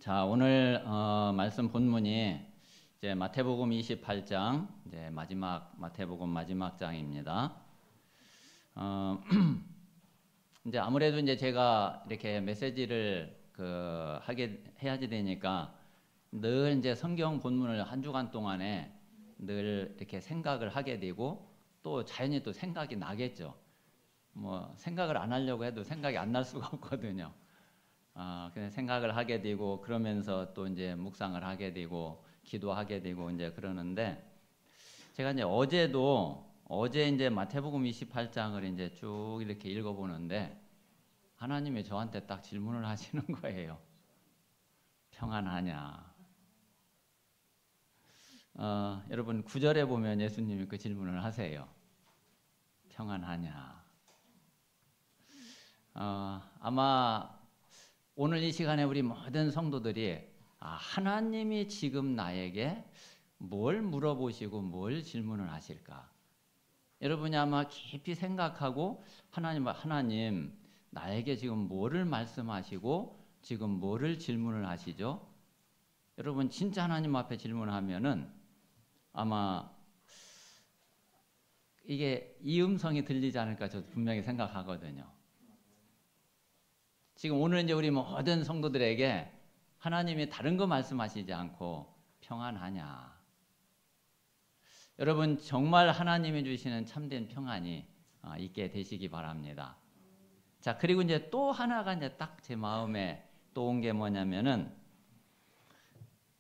자, 오늘 말씀 본문이 이제 마태복음 28장, 이제 마태복음 마지막 장입니다. 이제 아무래도 이제 제가 이렇게 메시지를 해야지 되니까 늘 이제 성경 본문을 한 주간 동안에 늘 이렇게 생각을 하게 되고 또 자연히 또 생각이 나겠죠. 뭐 생각을 안 하려고 해도 생각이 안 날 수가 없거든요. 그냥 생각을 하게 되고 그러면서 또 이제 묵상을 하게 되고 기도하게 되고 이제 그러는데, 제가 이제 어제 이제 마태복음 28장을 이제 쭉 이렇게 읽어보는데 하나님이 저한테 딱 질문을 하시는 거예요. 평안하냐? 여러분 9절에 보면 예수님이 그 질문을 하세요. 평안하냐? 아마 오늘 이 시간에 우리 모든 성도들이 하나님이 지금 나에게 뭘 물어보시고 뭘 질문을 하실까? 여러분이 아마 깊이 생각하고 하나님 나에게 지금 뭐를 말씀하시고 지금 뭐를 질문을 하시죠? 여러분 진짜 하나님 앞에 질문하면은 아마 이게 이 음성이 들리지 않을까 저도 분명히 생각하거든요. 지금 오늘 이제 우리 모든 성도들에게 하나님이 다른 거 말씀하시지 않고 평안하냐? 여러분 정말 하나님이 주시는 참된 평안이 있게 되시기 바랍니다. 자, 그리고 이제 또 하나가 이제 딱 제 마음에 또 온 게 뭐냐면은,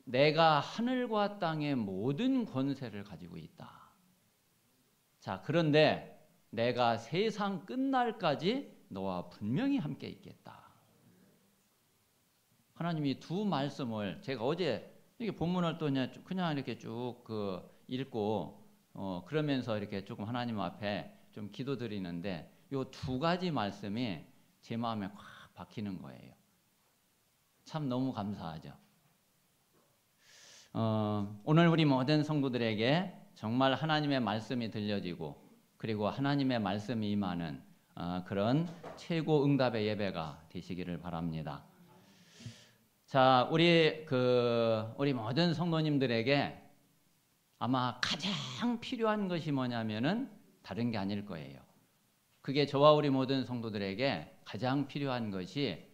내가 하늘과 땅의 모든 권세를 가지고 있다. 자, 그런데 내가 세상 끝날까지 너와 분명히 함께 있겠다. 하나님이 두 말씀을 제가 어제 이게 본문을 또 그냥 이렇게 쭉 읽고 그러면서 이렇게 조금 하나님 앞에 좀 기도드리는데, 요 두 가지 말씀이 제 마음에 확 박히는 거예요. 참 너무 감사하죠. 오늘 우리 모든 성도들에게 정말 하나님의 말씀이 들려지고 그리고 하나님의 말씀이 임하는 그런 최고 응답의 예배가 되시기를 바랍니다. 자, 우리 모든 성도님들에게 아마 가장 필요한 것이 뭐냐면은 다른 게 아닐 거예요. 그게 저와 우리 모든 성도들에게 가장 필요한 것이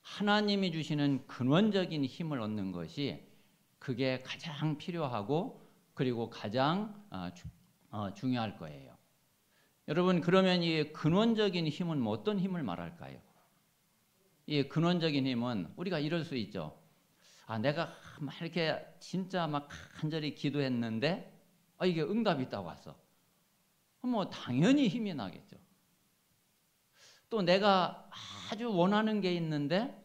하나님이 주시는 근원적인 힘을 얻는 것이, 그게 가장 필요하고 그리고 가장 중요할 거예요. 여러분, 그러면 이 근원적인 힘은 뭐 어떤 힘을 말할까요? 이 근원적인 힘은 우리가 이럴 수 있죠. 내가 막 이렇게 진짜 막 간절히 기도했는데 이게 응답이 있다고 왔어. 뭐 당연히 힘이 나겠죠. 또 내가 아주 원하는 게 있는데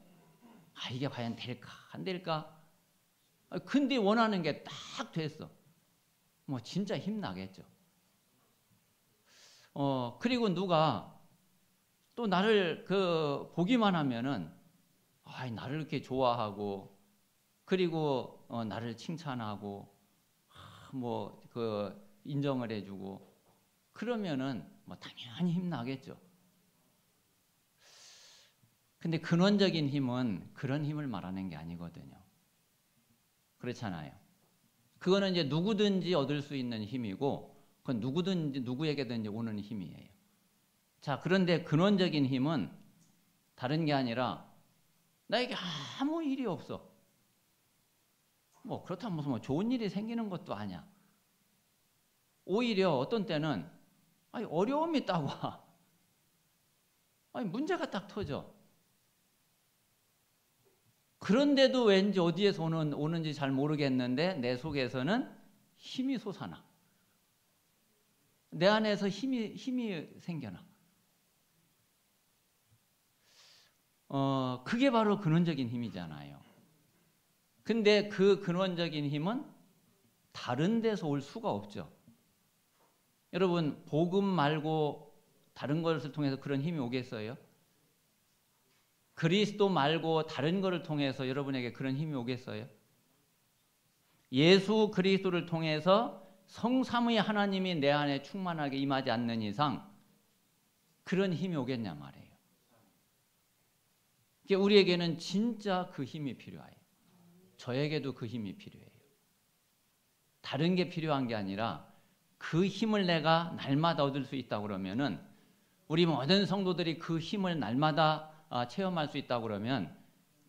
이게 과연 될까 안 될까? 근데 원하는 게 딱 됐어. 뭐 진짜 힘나겠죠. 그리고 누가 또 나를 보기만 하면은 나를 이렇게 좋아하고 그리고 나를 칭찬하고 인정을 해주고 그러면은 뭐 당연히 힘나겠죠. 근데 근원적인 힘은 그런 힘을 말하는 게 아니거든요. 그렇잖아요. 그거는 이제 누구든지 얻을 수 있는 힘이고 그건 누구에게든지 오는 힘이에요. 자, 그런데 근원적인 힘은 다른 게 아니라 나에게 아무 일이 없어. 뭐 그렇다면 무슨 좋은 일이 생기는 것도 아니야. 오히려 어떤 때는 어려움이 딱 와. 문제가 딱 터져. 그런데도 왠지 어디에서 오는지 잘 모르겠는데 내 속에서는 힘이 솟아나. 내 안에서 힘이 생겨나. 그게 바로 근원적인 힘이잖아요. 근데 그 근원적인 힘은 다른 데서 올 수가 없죠. 여러분, 복음 말고 다른 것을 통해서 그런 힘이 오겠어요? 그리스도 말고 다른 것을 통해서 여러분에게 그런 힘이 오겠어요? 예수 그리스도를 통해서 성삼위 하나님이 내 안에 충만하게 임하지 않는 이상 그런 힘이 오겠냐 말이에요. 우리에게는 진짜 그 힘이 필요해요. 저에게도 그 힘이 필요해요. 다른 게 필요한 게 아니라 그 힘을 내가 날마다 얻을 수 있다고 그러면은, 우리 모든 성도들이 그 힘을 날마다 체험할 수 있다고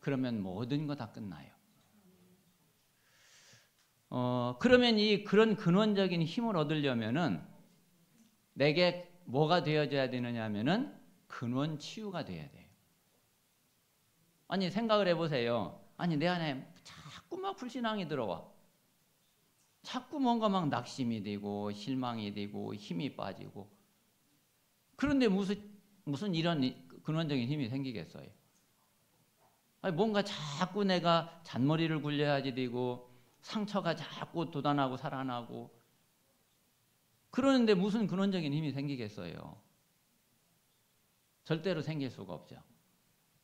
그러면 모든 거 다 끝나요. 그러면 그런 근원적인 힘을 얻으려면은 내게 뭐가 되어져야 되느냐 하면은 근원 치유가 돼야 돼요. 아니, 생각을 해보세요. 아니, 내 안에 자꾸 막 불신앙이 들어와. 자꾸 뭔가 막 낙심이 되고 실망이 되고 힘이 빠지고. 그런데 무슨 이런 근원적인 힘이 생기겠어요? 아니, 뭔가 자꾸 내가 잔머리를 굴려야지 되고 상처가 자꾸 돋아나고 살아나고, 그러는데 무슨 근원적인 힘이 생기겠어요? 절대로 생길 수가 없죠.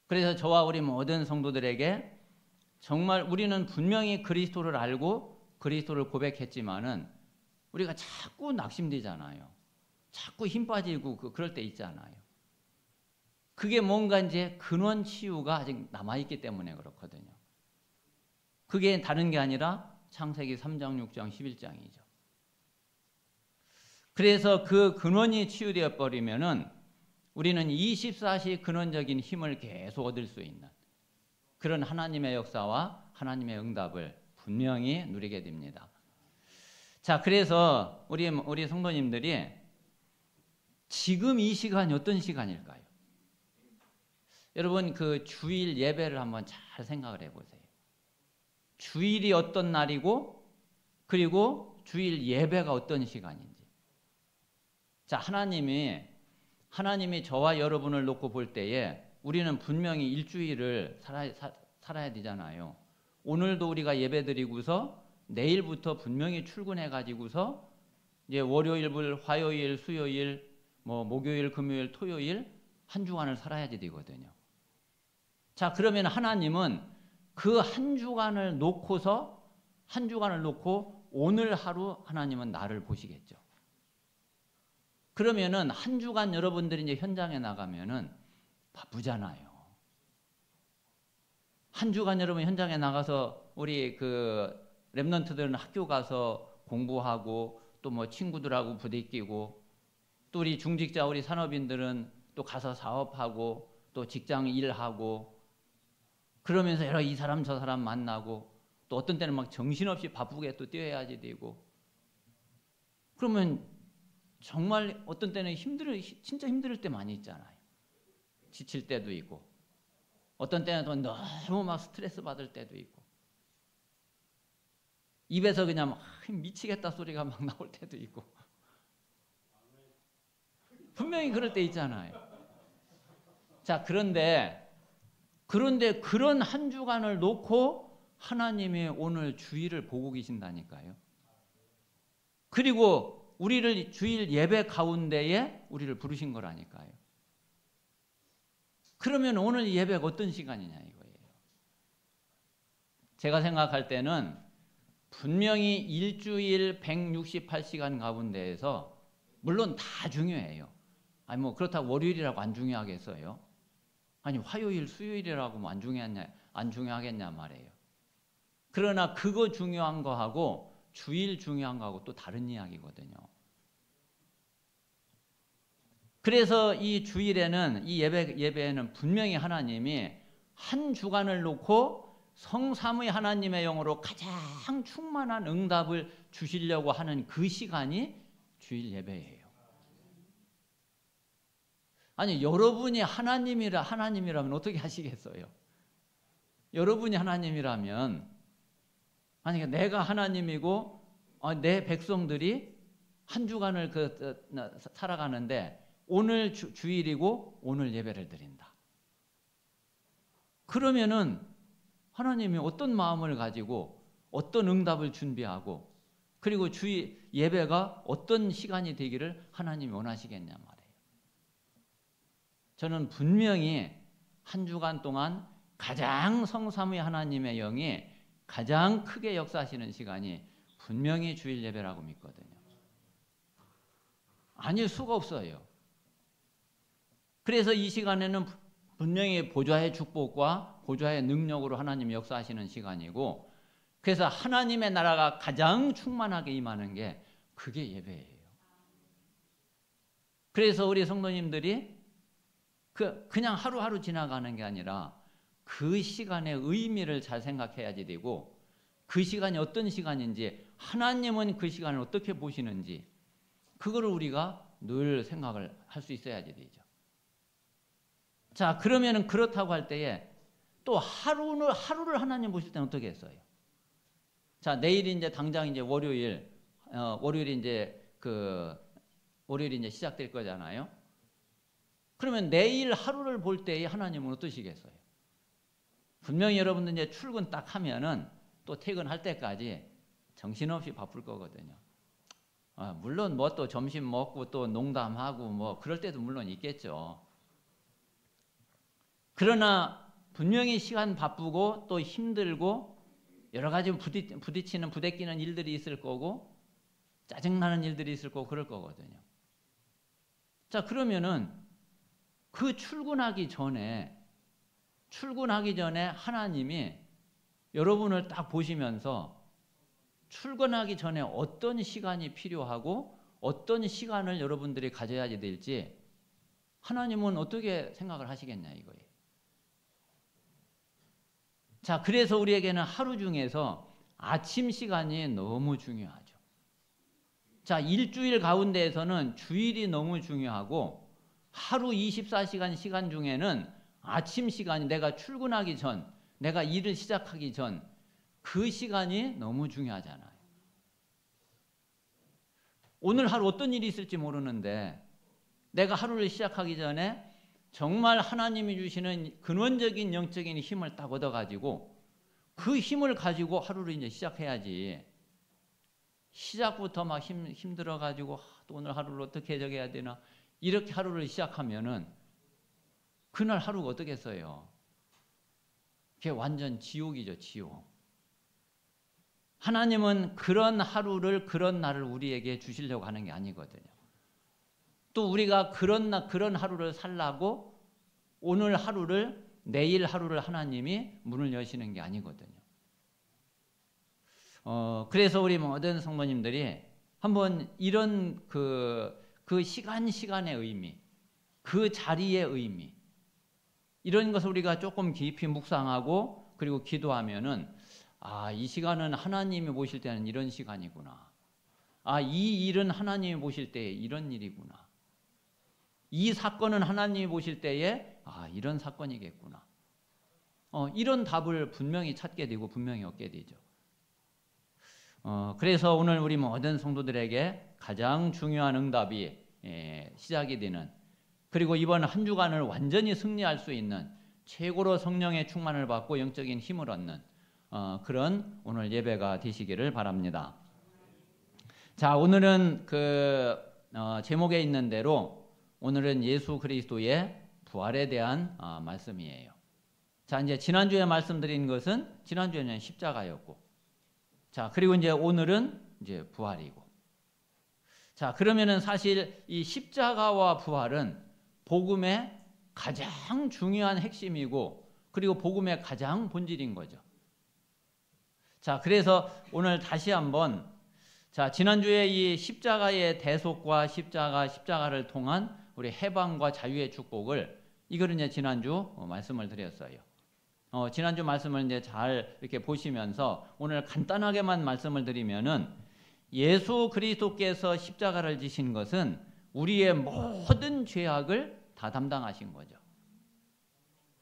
그래서 저와 우리 모든 성도들에게 정말 우리는 분명히 그리스도를 알고 그리스도를 고백했지만은 우리가 자꾸 낙심되잖아요. 자꾸 힘 빠지고 그럴 때 있잖아요. 그게 뭔가 이제 근원 치유가 아직 남아있기 때문에 그렇거든요. 그게 다른 게 아니라 창세기 3장, 6장, 11장이죠. 그래서 그 근원이 치유되어 버리면은 우리는 24시 근원적인 힘을 계속 얻을 수 있는 그런 하나님의 역사와 하나님의 응답을 분명히 누리게 됩니다. 자, 그래서 우리 성도님들이 지금 이 시간이 어떤 시간일까요? 여러분, 그 주일 예배를 한번 잘 생각을 해보세요. 주일이 어떤 날이고, 그리고 주일 예배가 어떤 시간인지. 자, 하나님이 저와 여러분을 놓고 볼 때에 우리는 분명히 일주일을 살아야 되잖아요. 오늘도 우리가 예배 드리고서 내일부터 분명히 출근해 가지고서 이제 월요일, 화요일, 수요일, 목요일, 금요일, 토요일 한 주간을 살아야 되거든요. 자, 그러면 하나님은 그 한 주간을 놓고 오늘 하루 하나님은 나를 보시겠죠. 그러면은 한 주간 여러분들이 이제 현장에 나가면은 바쁘잖아요. 한 주간 여러분 현장에 나가서 우리 그 렘넌트들은 학교 가서 공부하고 또 친구들하고 부대끼고, 또 우리 중직자 우리 산업인들은 또 가서 사업하고 또 직장 일하고, 그러면서 여러 이 사람 저 사람 만나고, 또 어떤 때는 막 정신없이 바쁘게 또 뛰어야지 되고, 그러면 정말 어떤 때는 진짜 힘들 때 많이 있잖아요. 지칠 때도 있고, 어떤 때는 또 너무 막 스트레스 받을 때도 있고, 입에서 그냥 막 미치겠다 소리가 막 나올 때도 있고, 분명히 그럴 때 있잖아요. 자, 그런데 그런 한 주간을 놓고 하나님이 오늘 주일을 보고 계신다니까요. 그리고 우리를 주일 예배 가운데에 우리를 부르신 거라니까요. 그러면 오늘 예배가 어떤 시간이냐 이거예요. 제가 생각할 때는 분명히 일주일 168시간 가운데에서 물론 다 중요해요. 아니 그렇다고 월요일이라고 안 중요하겠어요? 아니 화요일, 수요일이라고 안 중요하겠냐 말이에요. 그러나 그거 중요한 거하고 주일 중요한 거하고 또 다른 이야기거든요. 그래서 이 주일에는 이 예배에는 분명히 하나님이 한 주간을 놓고 성삼위 하나님의 영으로 가장 충만한 응답을 주시려고 하는 그 시간이 주일 예배예요. 아니 여러분이 하나님이라면 어떻게 하시겠어요? 여러분이 하나님이라면, 아니 내가 하나님이고 내 백성들이 한 주간을 살아가는데 오늘 주일이고 오늘 예배를 드린다. 그러면은 하나님이 어떤 마음을 가지고 어떤 응답을 준비하고, 그리고 주일 예배가 어떤 시간이 되기를 하나님이 원하시겠냐 말이에요. 저는 분명히 한 주간 동안 가장 성삼위 하나님의 영이 가장 크게 역사하시는 시간이 분명히 주일 예배라고 믿거든요. 아닐 수가 없어요. 그래서 이 시간에는 분명히 보좌의 축복과 보좌의 능력으로 하나님이 역사하시는 시간이고, 그래서 하나님의 나라가 가장 충만하게 임하는 게 그게 예배예요. 그래서 우리 성도님들이 그냥 하루하루 지나가는 게 아니라 그 시간의 의미를 잘 생각해야지 되고, 그 시간이 어떤 시간인지, 하나님은 그 시간을 어떻게 보시는지, 그거를 우리가 늘 생각을 할 수 있어야지 되죠. 자, 그러면은 그렇다고 할 때에 또 하루를 하나님 보실 때는 어떻게 했어요? 자, 내일이 이제 당장 이제 월요일이 이제 시작될 거잖아요. 그러면 내일 하루를 볼 때에 하나님은 어떠시겠어요? 분명히 여러분들 이제 출근 딱 하면은 또 퇴근할 때까지 정신없이 바쁠 거거든요. 물론 뭐 또 점심 먹고 또 농담하고 뭐 그럴 때도 물론 있겠죠. 그러나 분명히 시간 바쁘고 또 힘들고 여러 가지 부대끼는 일들이 있을 거고 짜증나는 일들이 있을 거고 그럴 거거든요. 자, 그러면은 그 출근하기 전에 하나님이 여러분을 딱 보시면서 출근하기 전에 어떤 시간이 필요하고 어떤 시간을 여러분들이 가져야 될지 하나님은 어떻게 생각을 하시겠냐 이거예요. 자, 그래서 우리에게는 하루 중에서 아침 시간이 너무 중요하죠. 자, 일주일 가운데에서는 주일이 너무 중요하고 하루 24시간 시간 중에는 아침 시간이 내가 출근하기 전, 내가 일을 시작하기 전 그 시간이 너무 중요하잖아요. 오늘 하루 어떤 일이 있을지 모르는데 내가 하루를 시작하기 전에 정말 하나님이 주시는 근원적인 영적인 힘을 딱 얻어가지고 그 힘을 가지고 하루를 이제 시작해야지. 시작부터 막 힘들어가지고 또 오늘 하루를 어떻게 적어야 되나 이렇게 하루를 시작하면은 그날 하루가 어떻겠어요? 그게 완전 지옥이죠, 지옥. 하나님은 그런 하루를, 그런 날을 우리에게 주시려고 하는 게 아니거든요. 또 우리가 그런 하루를 살라고 오늘 하루를, 내일 하루를 하나님이 문을 여시는 게 아니거든요. 그래서 우리 모든 성도님들이 한번 이런 그 시간의 의미, 그 자리의 의미, 이런 것을 우리가 조금 깊이 묵상하고 그리고 기도하면은 이 시간은 하나님이 보실 때는 이런 시간이구나. 이 일은 하나님이 보실 때에 이런 일이구나. 이 사건은 하나님이 보실 때에 이런 사건이겠구나. 이런 답을 분명히 찾게 되고 분명히 얻게 되죠. 그래서 오늘 우리 모든 성도들에게 가장 중요한 응답이 시작이 되는, 그리고 이번 한 주간을 완전히 승리할 수 있는 최고로 성령의 충만을 받고 영적인 힘을 얻는 그런 오늘 예배가 되시기를 바랍니다. 자, 오늘은 제목에 있는 대로 오늘은 예수 그리스도의 부활에 대한 말씀이에요. 자, 이제 지난주에 말씀드린 것은 지난주에는 십자가였고, 자, 그리고 이제 오늘은 이제 부활이고. 자, 그러면은 사실 이 십자가와 부활은 복음의 가장 중요한 핵심이고, 그리고 복음의 가장 본질인 거죠. 자, 그래서 오늘 다시 한번, 자, 지난주에 이 십자가의 대속과 십자가를 통한 우리 해방과 자유의 축복을, 이거를 이제 지난주 말씀을 드렸어요. 지난주 말씀을 이제 잘 이렇게 보시면서 오늘 간단하게만 말씀을 드리면은 예수 그리스도께서 십자가를 지신 것은 우리의 모든 죄악을 다 담당하신 거죠.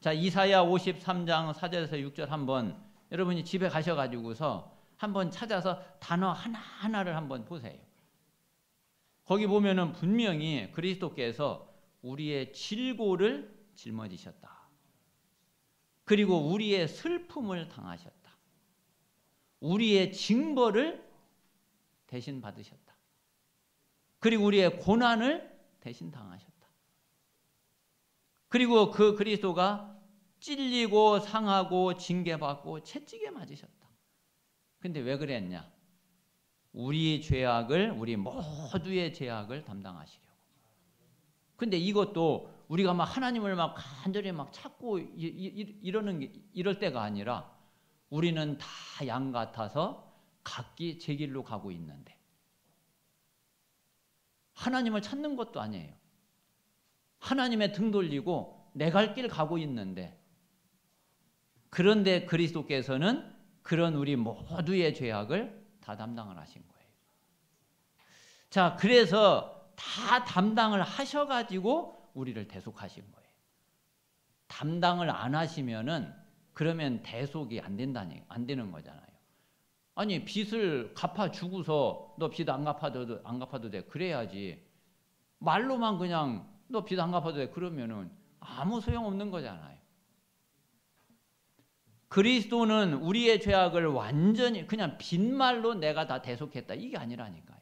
자, 이사야 53장 4절에서 6절 한번 여러분이 집에 가셔가지고서 한번 찾아서 단어 하나하나를 한번 보세요. 거기 보면은 분명히 그리스도께서 우리의 질고를 짊어지셨다. 그리고 우리의 슬픔을 당하셨다. 우리의 징벌을 대신 받으셨다. 그리고 우리의 고난을 대신 당하셨다. 그리고 그 그리스도가 찔리고 상하고 징계받고 채찍에 맞으셨다. 근데 왜 그랬냐? 우리 모두의 죄악을 담당하시려고. 근데 이것도 우리가 막 하나님을 막 간절히 막 찾고 이럴 때가 아니라 우리는 다 양 같아서 각기 제 길로 가고 있는데 하나님을 찾는 것도 아니에요. 하나님의 등 돌리고 내 갈 길 가고 있는데, 그런데 그리스도께서는 그런 우리 모두의 죄악을 다 담당을 하신 거예요. 자, 그래서 다 담당을 하셔가지고 우리를 대속하신 거예요. 담당을 안 하시면은 그러면 대속이 안 되는 거잖아요. 아니, 빚을 갚아주고서 너 빚 안 갚아도 돼. 그래야지. 말로만 그냥 너 빚 안 갚아도 돼. 그러면은 아무 소용없는 거잖아요. 그리스도는 우리의 죄악을 완전히 그냥 빈말로 내가 다 대속했다. 이게 아니라니까요.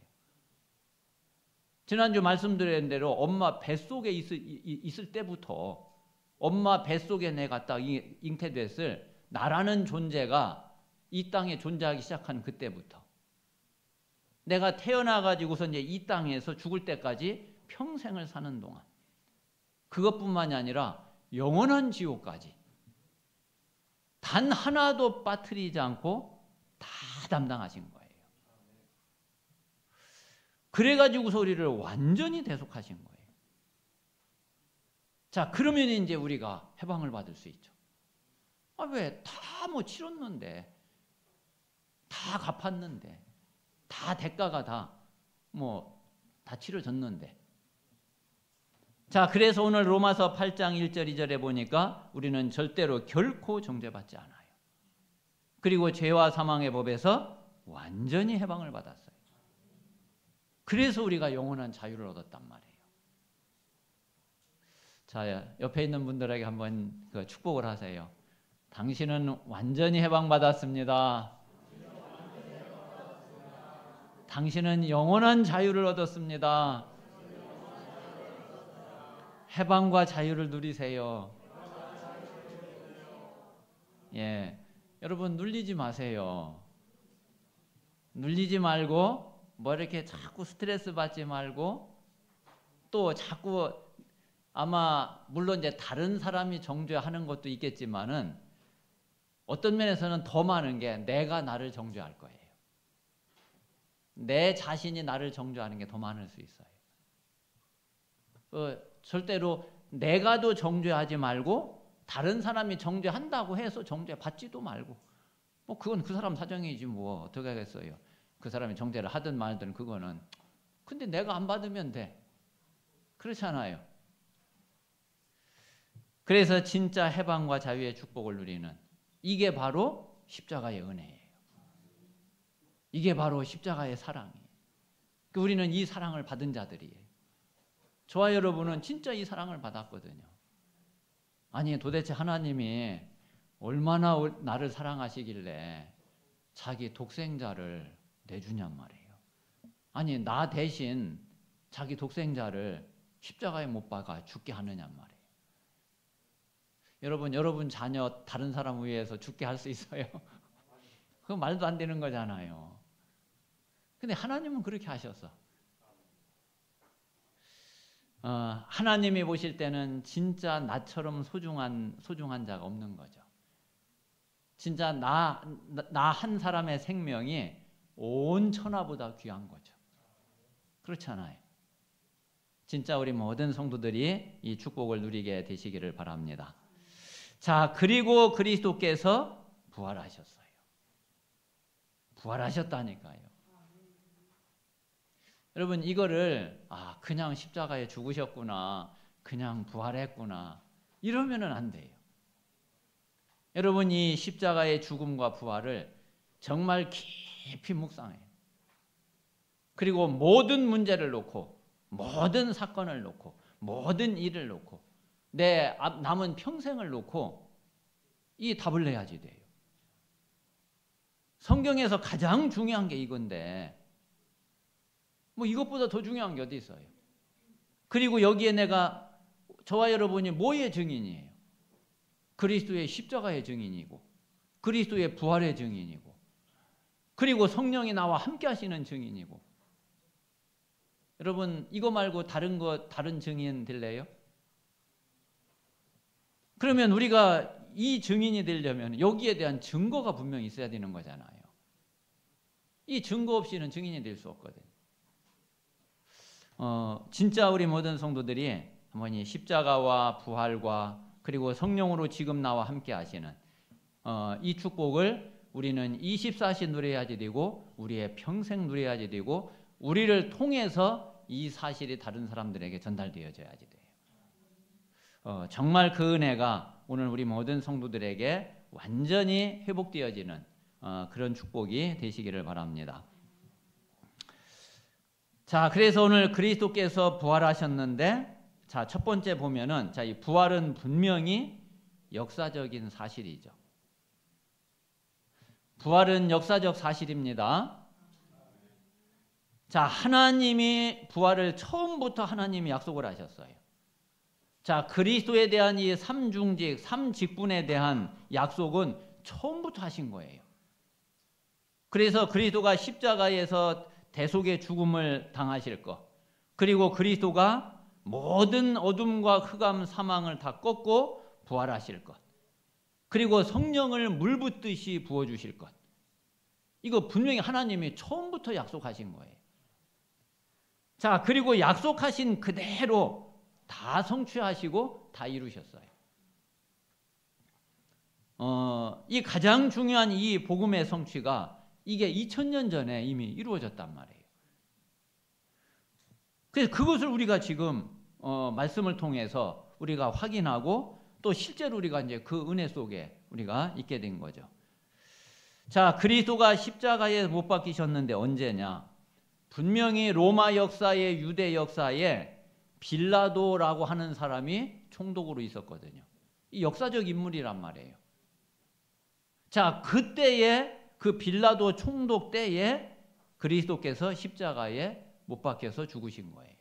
지난주 말씀드린 대로 엄마 뱃속에 있을 때부터, 엄마 뱃속에 내가 딱 잉태됐을 나라는 존재가 이 땅에 존재하기 시작한 그때부터, 내가 태어나가지고서 이제 이 땅에서 죽을 때까지 평생을 사는 동안, 그것뿐만이 아니라 영원한 지옥까지 단 하나도 빠뜨리지 않고 다 담당하신 거예요. 그래가지고서 우리를 완전히 대속하신 거예요. 자, 그러면 이제 우리가 해방을 받을 수 있죠. 아, 왜? 다 뭐 치렀는데, 다 갚았는데, 다 대가가 다 치러졌는데. 자, 그래서 오늘 로마서 8장 1절 2절에 보니까 우리는 절대로 결코 정죄받지 않아요. 그리고 죄와 사망의 법에서 완전히 해방을 받았어요. 그래서 우리가 영원한 자유를 얻었단 말이에요. 자, 옆에 있는 분들에게 한번 그 축복을 하세요. 당신은 완전히 해방받았습니다. 당신은 영원한 자유를 얻었습니다. 해방과 자유를 누리세요. 예, 여러분 눌리지 마세요. 눌리지 말고 뭐 이렇게 자꾸 스트레스 받지 말고, 또 자꾸 아마 물론 이제 다른 사람이 정죄하는 것도 있겠지만은 어떤 면에서는 더 많은 게 내가 나를 정죄할 거예요. 내 자신이 나를 정죄하는 게 더 많을 수 있어요. 절대로 내가도 정죄하지 말고 다른 사람이 정죄한다고 해서 정죄받지도 말고, 뭐 그건 그 사람 사정이지 뭐 어떻게 하겠어요. 그 사람이 정죄를 하든 말든 그거는. 근데 내가 안 받으면 돼. 그렇잖아요. 그래서 진짜 해방과 자유의 축복을 누리는, 이게 바로 십자가의 은혜예요. 이게 바로 십자가의 사랑이에요. 우리는 이 사랑을 받은 자들이에요. 저와 여러분은 진짜 이 사랑을 받았거든요. 아니, 도대체 하나님이 얼마나 나를 사랑하시길래 자기 독생자를 내주냔 말이에요. 아니, 나 대신 자기 독생자를 십자가에 못 박아 죽게 하느냔 말이에요. 여러분 자녀 다른 사람 위해서 죽게 할 수 있어요? 그거 말도 안 되는 거잖아요. 근데 하나님은 그렇게 하셨어. 하나님이 보실 때는 진짜 나처럼 소중한 자가 없는 거죠. 진짜 나 한 사람의 생명이 온 천하보다 귀한 거죠. 그렇잖아요. 진짜 우리 모든 성도들이 이 축복을 누리게 되시기를 바랍니다. 자, 그리고 그리스도께서 부활하셨어요. 부활하셨다니까요. 여러분, 이거를 그냥 십자가에 죽으셨구나, 그냥 부활했구나, 이러면은 안 돼요. 여러분, 이 십자가의 죽음과 부활을 정말 깊이 묵상해요. 그리고 모든 문제를 놓고, 모든 사건을 놓고, 모든 일을 놓고, 내 남은 평생을 놓고 이 답을 내야지 돼요. 성경에서 가장 중요한 게 이건데 뭐 이것보다 더 중요한 게 어디 있어요? 그리고 여기에 저와 여러분이 뭐의 증인이에요? 그리스도의 십자가의 증인이고, 그리스도의 부활의 증인이고, 그리고 성령이 나와 함께 하시는 증인이고. 여러분, 이거 말고 다른 증인 될래요? 그러면 우리가 이 증인이 되려면 여기에 대한 증거가 분명히 있어야 되는 거잖아요. 이 증거 없이는 증인이 될 수 없거든요. 진짜 우리 모든 성도들이 한번 이 십자가와 부활과 그리고 성령으로 지금 나와 함께 하시는 이 축복을 우리는 24시 누려야지 되고 우리의 평생 누려야지 되고 우리를 통해서 이 사실이 다른 사람들에게 전달되어져야지 돼요. 정말 그 은혜가 오늘 우리 모든 성도들에게 완전히 회복되어지는 그런 축복이 되시기를 바랍니다. 자, 그래서 오늘 그리스도께서 부활하셨는데, 자, 첫 번째 보면은, 자, 이 부활은 분명히 역사적인 사실이죠. 부활은 역사적 사실입니다. 자, 하나님이 부활을 처음부터 하나님이 약속을 하셨어요. 자, 그리스도에 대한 이 삼중직, 삼직분에 대한 약속은 처음부터 하신 거예요. 그래서 그리스도가 십자가에서 대속의 죽음을 당하실 것, 그리고 그리스도가 모든 어둠과 흑암 사망을 다 꺾고 부활하실 것, 그리고 성령을 물 붓듯이 부어주실 것, 이거 분명히 하나님이 처음부터 약속하신 거예요. 자, 그리고 약속하신 그대로 다 성취하시고 다 이루셨어요. 이 가장 중요한 이 복음의 성취가 이게 2000년 전에 이미 이루어졌단 말이에요. 그래서 그것을 우리가 지금 말씀을 통해서 우리가 확인하고 또 실제로 우리가 이제 그 은혜 속에 우리가 있게 된 거죠. 자, 그리스도가 십자가에 못 박히셨는데 언제냐? 분명히 로마 역사에 유대 역사에 빌라도라고 하는 사람이 총독으로 있었거든요. 이 역사적 인물이란 말이에요. 자, 그때에 그 빌라도 총독 때에 그리스도께서 십자가에 못 박혀서 죽으신 거예요.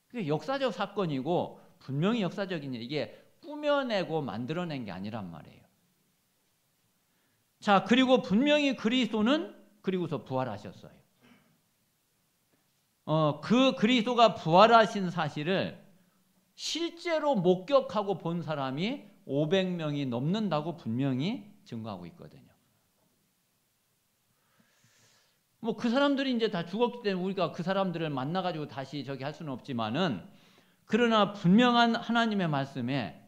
그게 역사적 사건이고 분명히 역사적인 일, 이게 꾸며내고 만들어낸 게 아니란 말이에요. 자, 그리고 분명히 그리스도는 그리고서 부활하셨어요. 그 그리스도가 부활하신 사실을 실제로 목격하고 본 사람이 500명이 넘는다고 분명히 증거하고 있거든요. 뭐 그 사람들이 이제 다 죽었기 때문에 우리가 그 사람들을 만나가지고 다시 저기 할 수는 없지만은, 그러나 분명한 하나님의 말씀에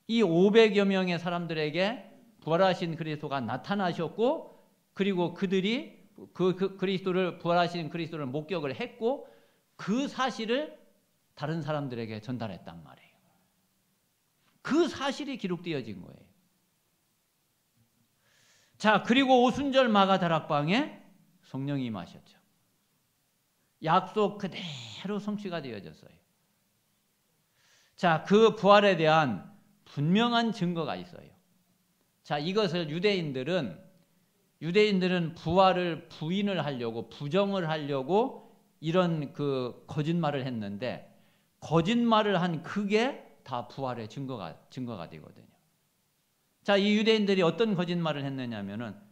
이 500여 명의 사람들에게 부활하신 그리스도가 나타나셨고, 그리고 그들이 그 그리스도를, 부활하신 그리스도를 목격을 했고 그 사실을 다른 사람들에게 전달했단 말이에요. 그 사실이 기록되어진 거예요. 자, 그리고 오순절 마가다락방에 성령이 임하셨죠. 약속 그대로 성취가 되어졌어요. 자, 그 부활에 대한 분명한 증거가 있어요. 자, 이것을 유대인들은 부활을 부인을 하려고, 부정을 하려고 이런 그 거짓말을 했는데, 거짓말을 한 그게 다 부활의 증거가 되거든요. 자, 이 유대인들이 어떤 거짓말을 했느냐면은,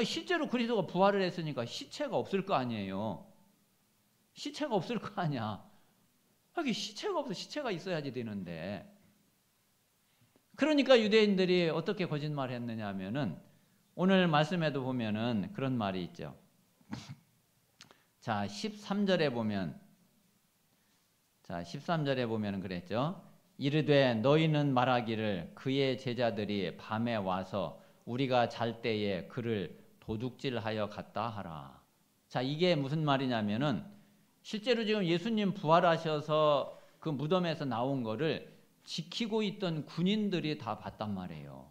실제로 그리스도가 부활을 했으니까 시체가 없을 거 아니에요. 시체가 없을 거 아니야. 여기 시체가 없어. 시체가 있어야지 되는데. 그러니까 유대인들이 어떻게 거짓말을 했느냐 하면은, 오늘 말씀에도 보면은 그런 말이 있죠. 자, 13절에 보면, 자, 13절에 보면은 그랬죠. 이르되 너희는 말하기를 그의 제자들이 밤에 와서 우리가 잘 때에 그를 도둑질하여 갔다 하라. 자, 이게 무슨 말이냐면은, 실제로 지금 예수님 부활하셔서 그 무덤에서 나온 거를 지키고 있던 군인들이 다 봤단 말이에요.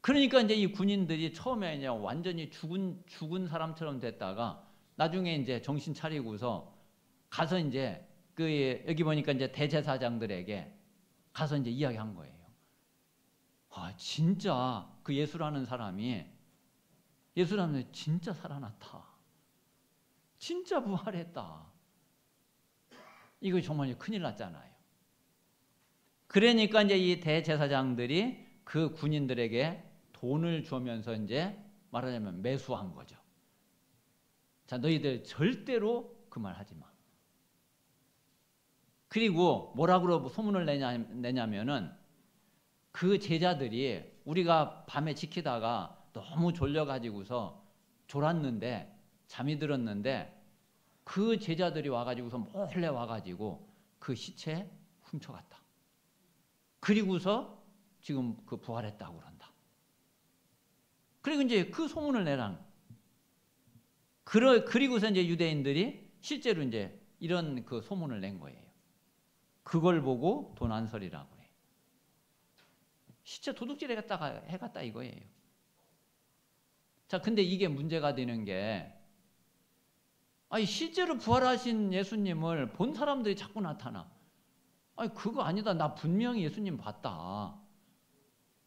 그러니까 이제 이 군인들이 처음에 이제 완전히 죽은 사람처럼 됐다가 나중에 이제 정신 차리고서 가서 이제 여기 보니까 이제 대제사장들에게 가서 이제 이야기한 거예요. 진짜 그 예수라는 사람이 진짜 살아났다. 진짜 부활했다. 이거 정말 큰일 났잖아요. 그러니까 이제 이 대제사장들이 그 군인들에게 돈을 주면서 이제 말하자면 매수한 거죠. 자, 너희들 절대로 그 말 하지 마. 그리고 뭐라고 소문을 내냐면은, 그 제자들이 우리가 밤에 지키다가 너무 졸려가지고서 졸았는데 잠이 들었는데 그 제자들이 와가지고서 몰래 와가지고 그 시체 훔쳐갔다. 그리고서 지금 그 부활했다고 그런다. 그리고 이제 그 소문을 내란. 그리고서 이제 유대인들이 실제로 이제 이런 그 소문을 낸 거예요. 그걸 보고 도난설이라고 해요. 시체 도둑질 해갔다 이거예요. 자, 근데 이게 문제가 되는 게, 아니, 실제로 부활하신 예수님을 본 사람들이 자꾸 나타나. 아니, 그거 아니다. 나 분명히 예수님 봤다.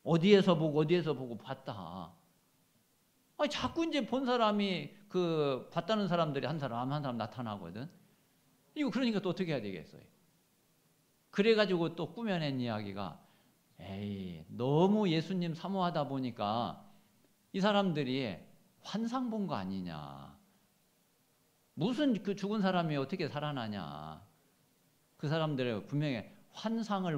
어디에서 보고 봤다. 아니, 자꾸 이제 본 사람이 그 봤다는 사람들이 한 사람 나타나거든. 이거 그러니까 또 어떻게 해야 되겠어요? 그래가지고 또 꾸며낸 이야기가, 에이, 너무 예수님 사모하다 보니까 이 사람들이 환상 본 거 아니냐. 무슨 그 죽은 사람이 어떻게 살아나냐. 그 사람들이 분명히 환상을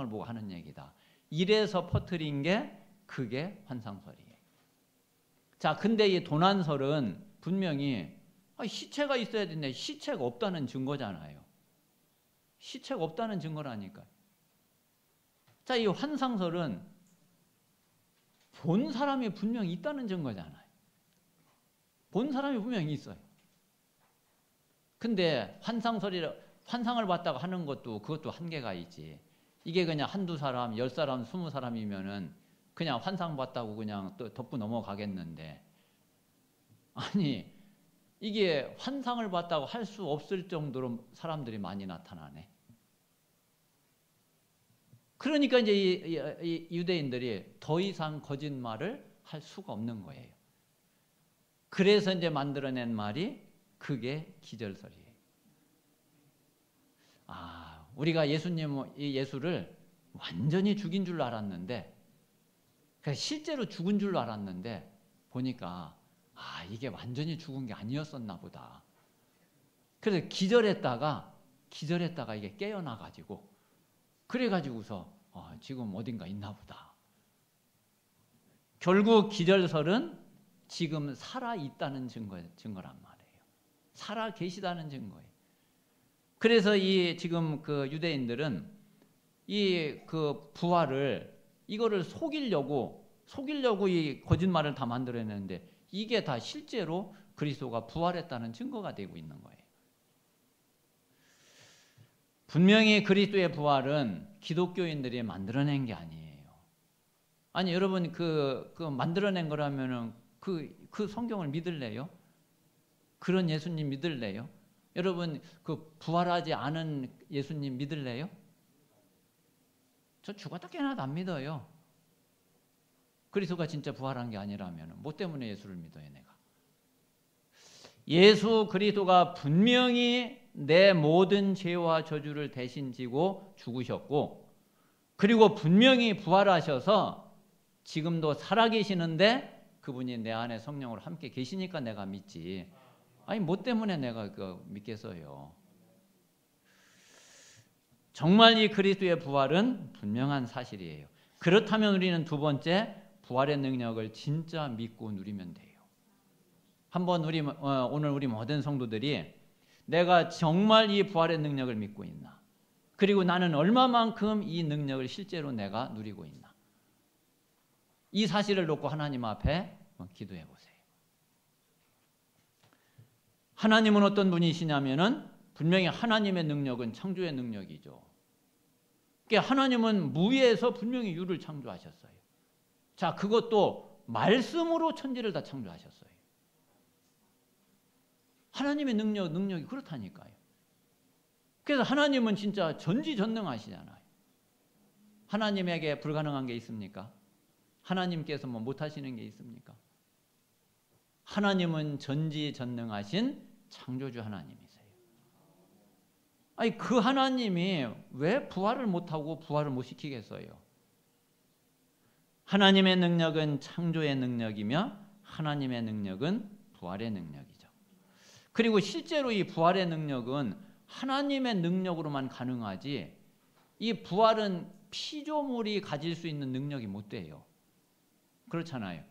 보고 하는 얘기다. 이래서 퍼뜨린 게 그게 환상설이에요. 자, 근데 이 도난설은 분명히 시체가 있어야 되는데 시체가 없다는 증거잖아요. 시체가 없다는 증거라니까요. 자, 이 환상설은 본 사람이 분명히 있다는 증거잖아요. 본 사람이 분명히 있어요. 근데 환상을 봤다고 하는 그것도 한계가 있지. 이게 그냥 한두 사람, 10사람, 20사람이면은 그냥 환상 봤다고 그냥 또 덮고 넘어가겠는데, 아니, 이게 환상을 봤다고 할 수 없을 정도로 사람들이 많이 나타나네. 그러니까 이제 이 유대인들이 더 이상 거짓말을 할 수가 없는 거예요. 그래서 이제 만들어낸 말이 그게 기절설이에요. 아, 우리가 예수를 완전히 죽인 줄 알았는데, 실제로 죽은 줄 알았는데 보니까 이게 완전히 죽은 게 아니었었나 보다. 그래서 기절했다가 이게 깨어나가지고 그래가지고서 지금 어딘가 있나 보다. 결국 기절설은 지금 살아있다는 증거란 말이에요. 살아 계시다는 증거예요. 그래서 지금 그 유대인들은 그 부활을 이거를 속이려고 이 거짓말을 다 만들어냈는데 이게 다 실제로 그리스도가 부활했다는 증거가 되고 있는 거예요. 분명히 그리스도의 부활은 기독교인들이 만들어낸 게 아니에요. 아니, 여러분 그 만들어낸 거라면은 그 성경을 믿을래요? 그런 예수님 믿을래요? 여러분 그 부활하지 않은 예수님 믿을래요? 저 죽었다 깨어나도 안 믿어요. 그리스도가 진짜 부활한 게 아니라면 뭐 때문에 예수를 믿어요, 내가? 예수 그리스도가 분명히 내 모든 죄와 저주를 대신 지고 죽으셨고, 그리고 분명히 부활하셔서 지금도 살아계시는데 그분이 내 안에 성령으로 함께 계시니까 내가 믿지. 아니, 뭐 때문에 내가 믿겠어요? 정말 이 그리스도의 부활은 분명한 사실이에요. 그렇다면 우리는 두 번째, 부활의 능력을 진짜 믿고 누리면 돼요. 한번 오늘 우리 모든 성도들이 내가 정말 이 부활의 능력을 믿고 있나? 그리고 나는 얼마만큼 이 능력을 실제로 내가 누리고 있나? 이 사실을 놓고 하나님 앞에 기도해 보세요. 하나님은 어떤 분이시냐면은 분명히 하나님의 능력은 창조의 능력이죠. 그러니까 하나님은 무에서 분명히 유를 창조하셨어요. 자, 그것도 말씀으로 천지를 다 창조하셨어요. 하나님의 능력이 그렇다니까요. 그래서 하나님은 진짜 전지전능하시잖아요. 하나님에게 불가능한 게 있습니까? 하나님께서 뭐 못하시는 게 있습니까? 하나님은 전지전능하신 창조주 하나님이세요. 아니, 그 하나님이 왜 부활을 못하고 부활을 못 시키겠어요? 하나님의 능력은 창조의 능력이며 하나님의 능력은 부활의 능력이죠. 그리고 실제로 이 부활의 능력은 하나님의 능력으로만 가능하지, 이 부활은 피조물이 가질 수 있는 능력이 못 돼요. 그렇잖아요.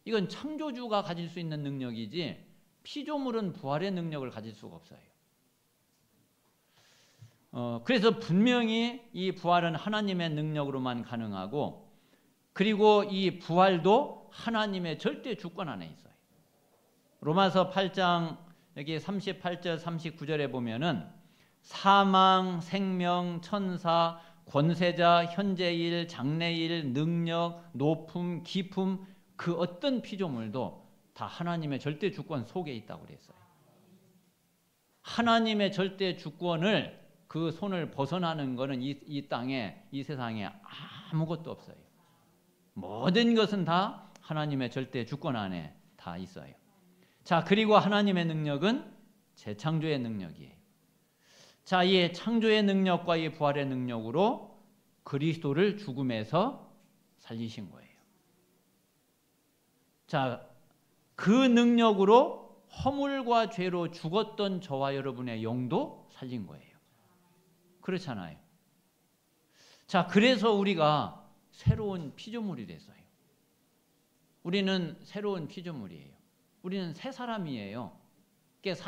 이건 창조주가 가질 수 있는 능력이지 피조물은 부활의 능력을 가질 수가 없어요. 그래서 분명히 이 부활은 하나님의 능력으로만 가능하고, 그리고 이 부활도 하나님의 절대 주권 안에 있어요. 로마서 8장 여기 38절 39절에 보면은 사망, 생명, 천사, 권세자, 현재일, 장래일, 능력, 높음, 깊음, 그 어떤 피조물도 다 하나님의 절대 주권 속에 있다고 그랬어요. 하나님의 절대 주권을 그 손을 벗어나는 것은 이 땅에, 이 세상에 아무것도 없어요. 모든 것은 다 하나님의 절대 주권 안에 다 있어요. 자, 그리고 하나님의 능력은 재창조의 능력이에요. 자, 이 창조의 능력과 이 부활의 능력으로 그리스도를 죽음에서 살리신 거예요. 자, 그 능력으로 허물과 죄로 죽었던 저와 여러분의 영도 살린 거예요. 그렇잖아요. 자, 그래서 우리가 새로운 피조물이 됐어요. 우리는 새로운 피조물이에요. 우리는 새 사람이에요. 그러니까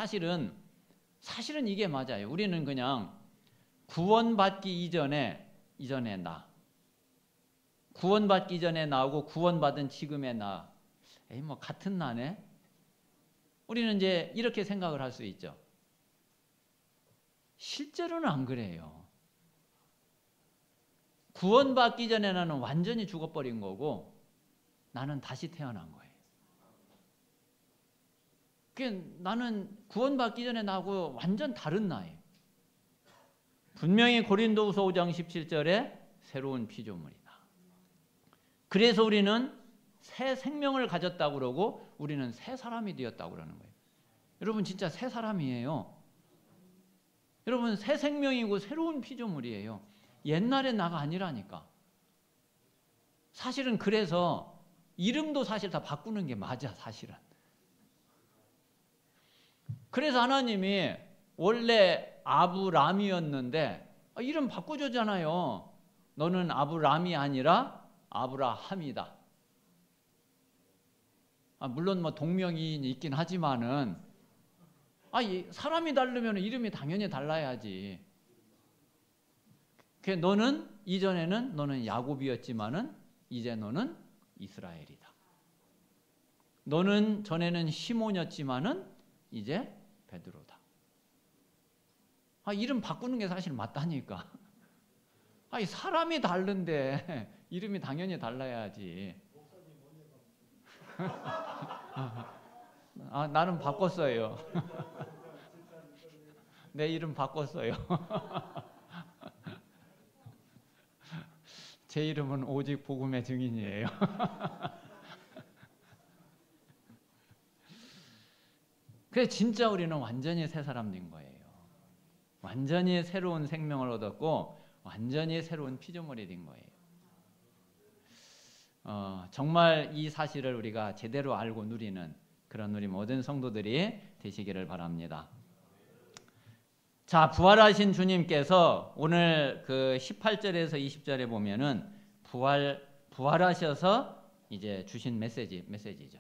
사실은 이게 맞아요. 우리는 그냥 구원받기 이전에 나, 구원받기 전에 나오고 구원받은 지금의 나, 뭐 같은 나네? 우리는 이제 이렇게 생각을 할 수 있죠. 실제로는 안 그래요. 구원받기 전에 나는 완전히 죽어버린 거고 나는 다시 태어난 거예요. 나는 구원받기 전에 나하고 완전 다른 나예요. 분명히 고린도후서 5장 17절에 새로운 피조물이다. 그래서 우리는 새 생명을 가졌다고 그러고 우리는 새 사람이 되었다고 그러는 거예요. 여러분 진짜 새 사람이에요. 여러분 새 생명이고 새로운 피조물이에요. 옛날의 나가 아니라니까. 사실은 그래서 이름도 사실 다 바꾸는 게 맞아, 사실은. 그래서 하나님이 원래 아브람이었는데 이름 바꿔줬잖아요. 너는 아브람이 아니라 아브라함이다. 물론 뭐 동명이인이 있긴 하지만은 사람이 다르면 이름이 당연히 달라야지. 너는 이전에는 너는 야곱이었지만은 이제 너는 이스라엘이다. 너는 전에는 시몬이었지만은 이제 베드로다. 이름 바꾸는 게 사실 맞다니까. 사람이 다른데 이름이 당연히 달라야지. 나는 바꿨어요. 내 이름 바꿨어요. 제 이름은 오직 복음의 증인이에요. 그래서 진짜 우리는 완전히 새 사람 된 거예요. 완전히 새로운 생명을 얻었고 완전히 새로운 피조물이 된 거예요. 정말 이 사실을 우리가 제대로 알고 누리는 그런 우리 모든 성도들이 되시기를 바랍니다. 자, 부활하신 주님께서 오늘 그 18절에서 20절에 보면은 부활하셔서 이제 주신 메시지죠.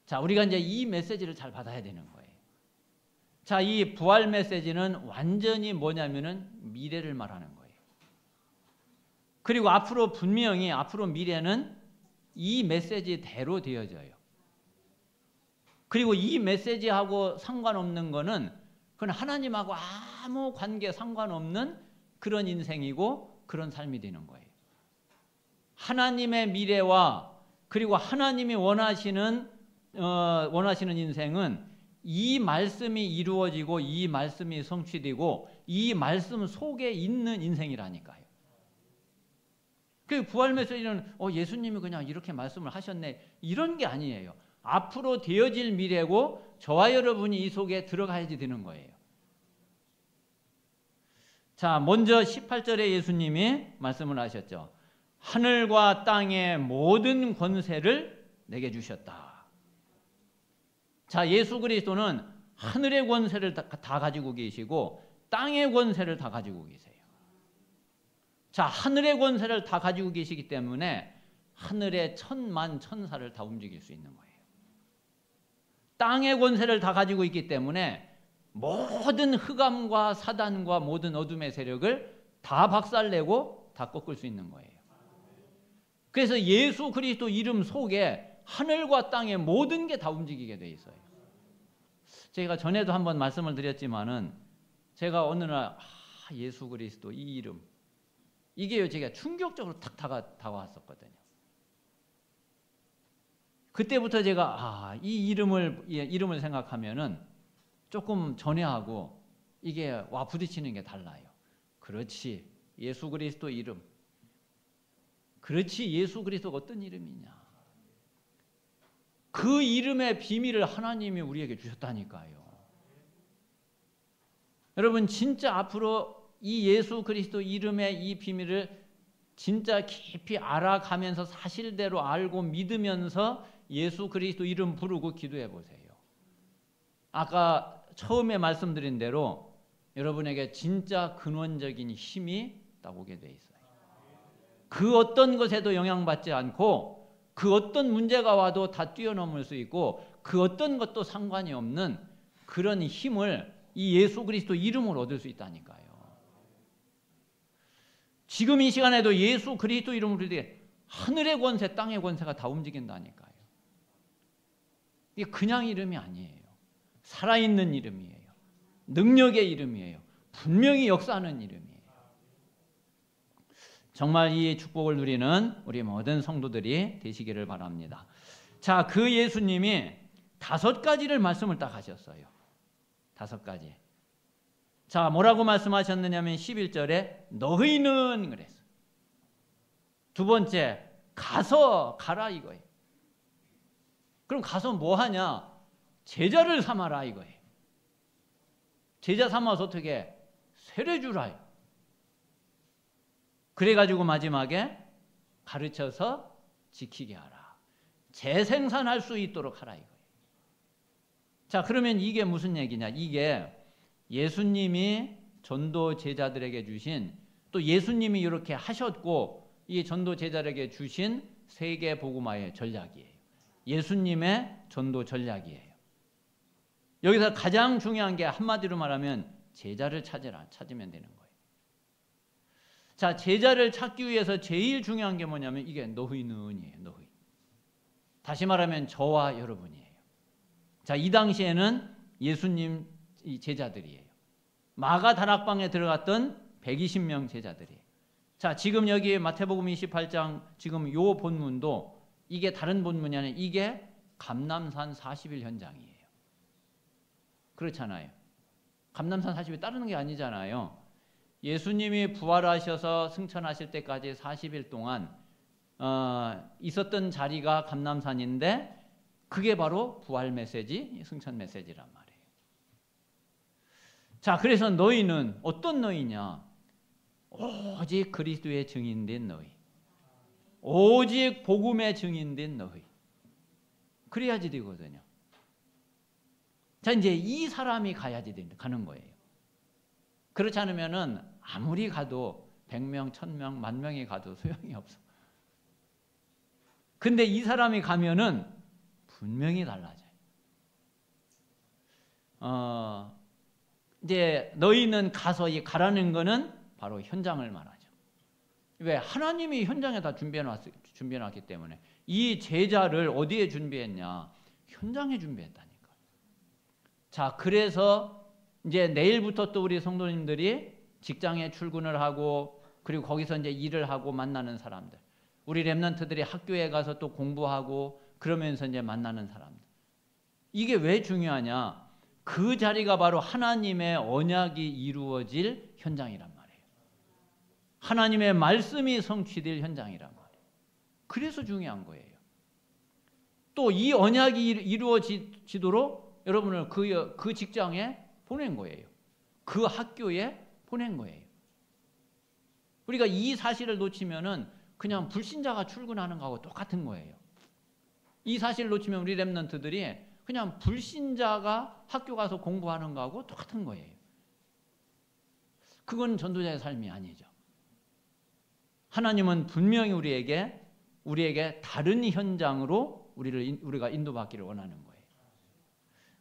자, 우리가 이제 이 메시지를 잘 받아야 되는 거예요. 자, 이 부활 메시지는 완전히 뭐냐면은 미래를 말하는 거예요. 그리고 분명히 앞으로 미래는 이 메시지대로 되어져요. 그리고 이 메시지하고 상관없는 거는 그건 하나님하고 아무 관계 상관없는 그런 인생이고 그런 삶이 되는 거예요. 하나님의 미래와 그리고 하나님이 원하시는 인생은 이 말씀이 이루어지고 이 말씀이 성취되고 이 말씀 속에 있는 인생이라니까요. 그 부활 메시지는 예수님이 그냥 이렇게 말씀을 하셨네 이런 게 아니에요. 앞으로 되어질 미래고 저와 여러분이 이 속에 들어가야지 되는 거예요. 자, 먼저 18절에 예수님이 말씀을 하셨죠. 하늘과 땅의 모든 권세를 내게 주셨다. 자, 예수 그리스도는 하늘의 권세를 다 가지고 계시고 땅의 권세를 다 가지고 계세요. 자, 하늘의 권세를 다 가지고 계시기 때문에 하늘의 천만 천사를 다 움직일 수 있는 거예요. 땅의 권세를 다 가지고 있기 때문에 모든 흑암과 사단과 모든 어둠의 세력을 다 박살내고 다 꺾을 수 있는 거예요. 그래서 예수 그리스도 이름 속에 하늘과 땅의 모든 게 다 움직이게 돼 있어요. 제가 전에도 한번 말씀을 드렸지만은 제가 어느 날 예수 그리스도 이 이름 이게요 제가 충격적으로 탁 다가왔었거든요. 그때부터 제가 이 이름을 생각하면은 조금 전에하고 이게 와 부딪히는 게 달라요. 그렇지, 예수 그리스도 이름. 그렇지, 예수 그리스도가 어떤 이름이냐. 그 이름의 비밀을 하나님이 우리에게 주셨다니까요. 여러분 진짜 앞으로 이 예수 그리스도 이름의 이 비밀을 진짜 깊이 알아가면서 사실대로 알고 믿으면서 예수 그리스도 이름 부르고 기도해 보세요. 아까 처음에 말씀드린 대로 여러분에게 진짜 근원적인 힘이 딱 오게 돼 있어요. 그 어떤 것에도 영향받지 않고 그 어떤 문제가 와도 다 뛰어넘을 수 있고 그 어떤 것도 상관이 없는 그런 힘을 이 예수 그리스도 이름으로 얻을 수 있다니까요. 지금 이 시간에도 예수 그리스도 이름으로 하늘의 권세, 땅의 권세가 다 움직인다니까요. 이게 그냥 이름이 아니에요. 살아있는 이름이에요. 능력의 이름이에요. 분명히 역사하는 이름이에요. 정말 이 축복을 누리는 우리 모든 성도들이 되시기를 바랍니다. 자, 그 예수님이 5가지를 말씀을 딱 하셨어요. 5가지. 자, 뭐라고 말씀하셨느냐면 11절에 너희는 그랬어요. 두 번째, 가라 이거예요. 그럼 가서 뭐 하냐? 제자를 삼아라 이거예요. 제자 삼아서 어떻게? 세례 주라. 그래가지고 마지막에 가르쳐서 지키게 하라. 재생산할 수 있도록 하라 이거예요. 자, 그러면 이게 무슨 얘기냐? 이게 예수님이 전도 제자들에게 주신, 또 예수님이 이렇게 하셨고 이 전도 제자들에게 주신 세계 복음화의 전략이에요. 예수님의 전도 전략이에요. 여기서 가장 중요한 게 한마디로 말하면 제자를 찾으면 되는 거예요. 자, 제자를 찾기 위해서 제일 중요한 게 뭐냐면 이게 너희는이에요. 너희. 다시 말하면 저와 여러분이에요. 자, 이 당시에는 예수님 제자들이에요. 마가 다락방에 들어갔던 120명 제자들이에요. 자, 지금 여기 마태복음 28장 지금 요 본문도 이게 다른 본문이 아니라 이게 감람산 40일 현장이에요. 그렇잖아요. 감람산 40일 따르는 게 아니잖아요. 예수님이 부활하셔서 승천하실 때까지 40일 동안 있었던 자리가 감람산인데 그게 바로 부활 메시지, 승천 메시지란 말이에요. 자, 그래서 너희는 어떤 너희냐? 오직 그리스도의 증인된 너희. 오직 복음의 증인된 너희. 그래야지 되거든요. 자, 이제 이 사람이 가야지 가는 거예요. 그렇지 않으면은 아무리 가도 100명, 1000명, 10,000명이 가도 소용이 없어. 근데 이 사람이 가면은 분명히 달라져요. 이제 너희는 가서 이 가라는 거는 바로 현장을 말하죠. 왜? 하나님이 현장에 다 준비해놨기 때문에. 이 제자를 어디에 준비했냐? 현장에 준비했다니까. 자, 그래서 이제 내일부터 또 우리 성도님들이 직장에 출근을 하고 그리고 거기서 이제 일을 하고 만나는 사람들, 우리 렘넌트들이 학교에 가서 또 공부하고 그러면서 이제 만나는 사람들. 이게 왜 중요하냐? 그 자리가 바로 하나님의 언약이 이루어질 현장이란 말이에요. 하나님의 말씀이 성취될 현장이란 말이에요. 그래서 중요한 거예요. 또 이 언약이 이루어지도록 여러분을 그 직장에 보낸 거예요. 그 학교에 보낸 거예요. 우리가 이 사실을 놓치면은 그냥 불신자가 출근하는 거하고 똑같은 거예요. 이 사실을 놓치면 우리 렘넌트들이 그냥 불신자가 학교 가서 공부하는 거하고 똑같은 거예요. 그건 전도자의 삶이 아니죠. 하나님은 분명히 우리에게 다른 현장으로 우리가 인도받기를 원하는 거예요.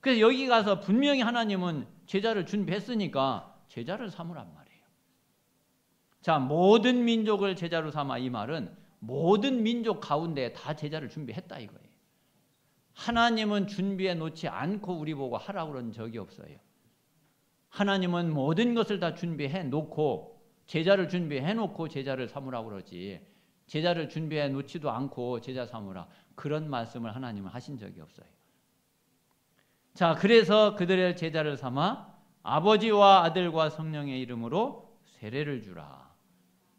그래서 여기 가서 분명히 하나님은 제자를 준비했으니까 제자를 삼으란 말이에요. 자, 모든 민족을 제자로 삼아, 이 말은 모든 민족 가운데 다 제자를 준비했다 이거예요. 하나님은 준비해 놓지 않고 우리 보고 하라고 그런 적이 없어요. 하나님은 모든 것을 다 준비해 놓고, 제자를 준비해 놓고 제자를 삼으라고 그러지, 제자를 준비해 놓지도 않고 제자 삼으라, 그런 말씀을 하나님은 하신 적이 없어요. 자, 그래서 그들의 제자를 삼아 아버지와 아들과 성령의 이름으로 세례를 주라.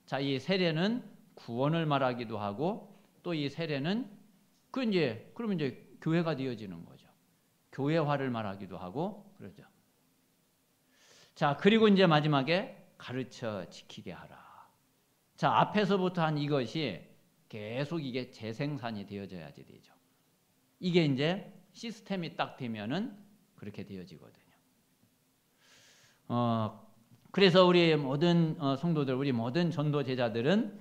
자, 이 세례는 구원을 말하기도 하고, 또 이 세례는 그러면 이제 교회가 되어지는 거죠. 교회화를 말하기도 하고 그러죠. 자, 그리고 이제 마지막에 가르쳐 지키게 하라. 자, 앞에서부터 한 이것이 계속 이게 재생산이 되어져야지 되죠. 이게 이제 시스템이 딱 되면은 그렇게 되어지거든요. 그래서 우리 모든 성도들, 우리 모든 전도 제자들은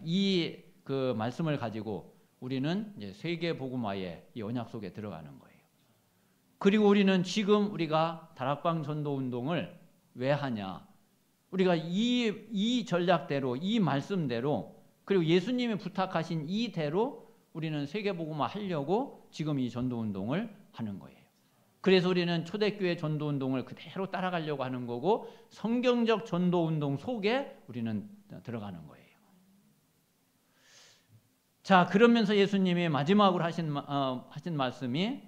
이 그 말씀을 가지고 우리는 이제 세계 복음화의 이 언약 속에 들어가는 거예요. 그리고 우리는 지금 우리가 다락방 전도 운동을 왜 하냐? 우리가 이 전략대로, 이 말씀대로, 그리고 예수님이 부탁하신 이대로 우리는 세계 복음화 하려고 지금 이 전도 운동을 하는 거예요. 그래서 우리는 초대교회 전도 운동을 그대로 따라가려고 하는 거고, 성경적 전도 운동 속에 우리는 들어가는 거예요. 자, 그러면서 예수님이 마지막으로 하신 말씀이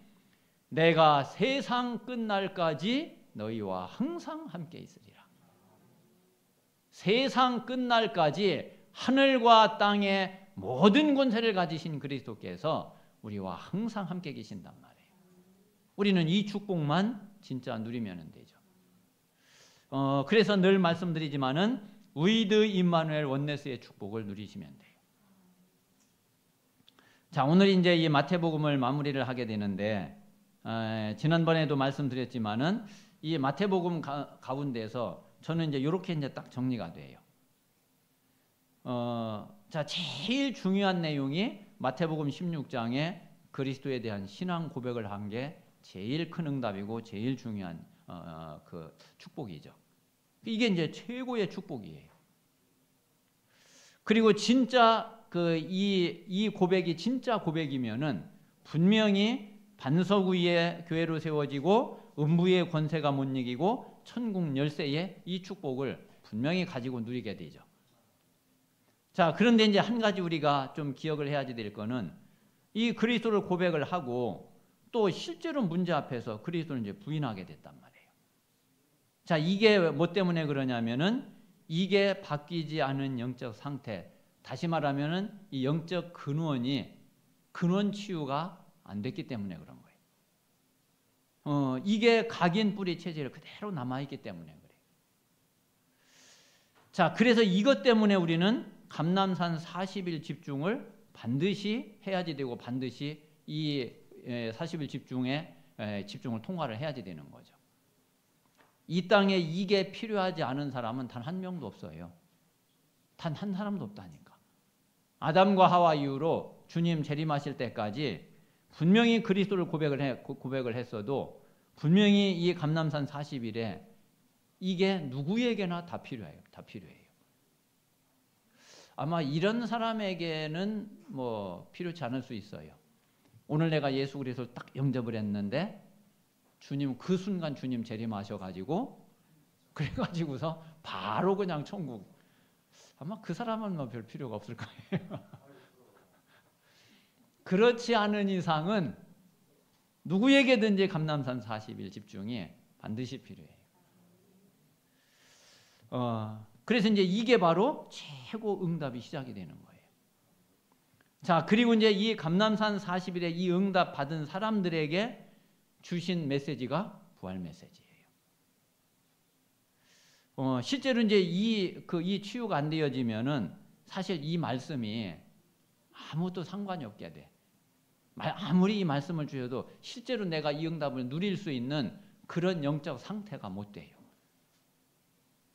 내가 세상 끝날까지 너희와 항상 함께 있으리라. 세상 끝날까지 하늘과 땅의 모든 권세를 가지신 그리스도께서 우리와 항상 함께 계신단 말이에요. 우리는 이 축복만 진짜 누리면 되죠. 그래서 늘 말씀드리지만은 위드 임마누엘 원네스의 축복을 누리시면 돼요. 자, 오늘 이제 이 마태복음을 마무리를 하게 되는데, 지난번에도 말씀드렸지만은 이 마태복음 가운데서 저는 이제 이렇게 이제 딱 정리가 돼요. 자, 제일 중요한 내용이 마태복음 16장에 그리스도에 대한 신앙 고백을 한 게 제일 큰 응답이고 제일 중요한 그 축복이죠. 이게 이제 최고의 축복이에요. 그리고 진짜 이 고백이 진짜 고백이면은 분명히 반석 위에 교회로 세워지고 음부의 권세가 못 이기고 천국 열쇠의 이 축복을 분명히 가지고 누리게 되죠. 자, 그런데 이제 한 가지 우리가 좀 기억을 해야지 될 거는, 이 그리스도를 고백을 하고 또 실제로 문제 앞에서 그리스도를 이제 부인하게 됐단 말이에요. 자, 이게 뭐 때문에 그러냐면은 이게 바뀌지 않은 영적 상태, 다시 말하면은 이 영적 근원 치유가 안 됐기 때문에 그런 거예요. 이게 각인 뿌리 체질이 그대로 남아있기 때문에 그래요. 자, 그래서 이것 때문에 우리는 감람산 40일 집중을 반드시 해야지 되고, 반드시 이 40일 집중을 통과를 해야지 되는 거죠. 이 땅에 이게 필요하지 않은 사람은 단 한 명도 없어요. 단 한 사람도 없다니까. 아담과 하와 이후로 주님 재림하실 때까지 분명히 그리스도를 고백을 했어도 분명히 이 감람산 40일에 이게 누구에게나 다 필요해요. 다 필요해요. 아마 이런 사람에게는 뭐 필요치 않을 수 있어요. 오늘 내가 예수 그리스도를 딱 영접을 했는데 주님, 그 순간 주님 재림하셔가지고 그래가지고서 바로 그냥 천국, 아마 그 사람은 뭐 별 필요가 없을 거예요. 그렇지 않은 이상은 누구에게든지 감람산 40일 집중이 반드시 필요해요. 그래서 이제 이게 바로 최고 응답이 시작이 되는 거예요. 자, 그리고 이제 이 감람산 40일에 이 응답 받은 사람들에게 주신 메시지가 부활 메시지예요. 실제로 이제 이 치유가 안 되어지면은 사실 이 말씀이 아무것도 상관이 없게 돼. 아무리 이 말씀을 주셔도 실제로 내가 이 응답을 누릴 수 있는 그런 영적 상태가 못 돼요.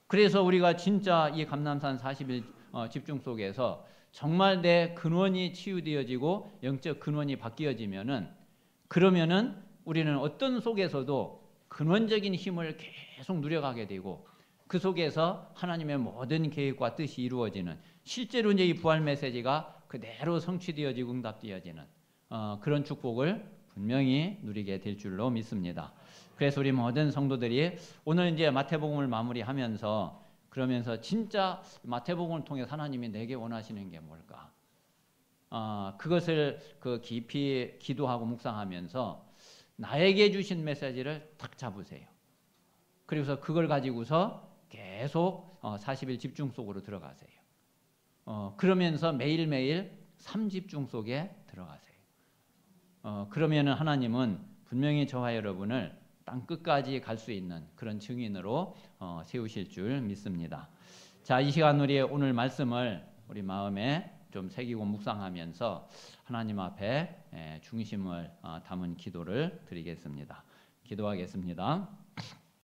그래서 우리가 진짜 이 감람산 40일 집중 속에서 정말 내 근원이 치유되어지고 영적 근원이 바뀌어지면은, 그러면은 우리는 어떤 속에서도 근원적인 힘을 계속 누려가게 되고, 그 속에서 하나님의 모든 계획과 뜻이 이루어지는, 실제로 이제 이 부활 메시지가 그대로 성취되어지고 응답되어지는 그런 축복을 분명히 누리게 될 줄로 믿습니다. 그래서 우리 모든 성도들이 오늘 이제 마태복음을 마무리하면서, 그러면서 진짜 마태복음을 통해 하나님이 내게 원하시는 게 뭘까? 그것을 깊이 기도하고 묵상하면서 나에게 주신 메시지를 딱 잡으세요. 그래서 그걸 가지고서 계속 40일 집중 속으로 들어가세요. 그러면서 매일매일 3집중 속에 들어가세요. 그러면은 하나님은 분명히 저와 여러분을 땅 끝까지 갈 수 있는 그런 증인으로 세우실 줄 믿습니다. 자, 이 시간 우리 오늘 말씀을 우리 마음에 좀 새기고 묵상하면서 하나님 앞에 중심을 담은 기도를 드리겠습니다. 기도하겠습니다.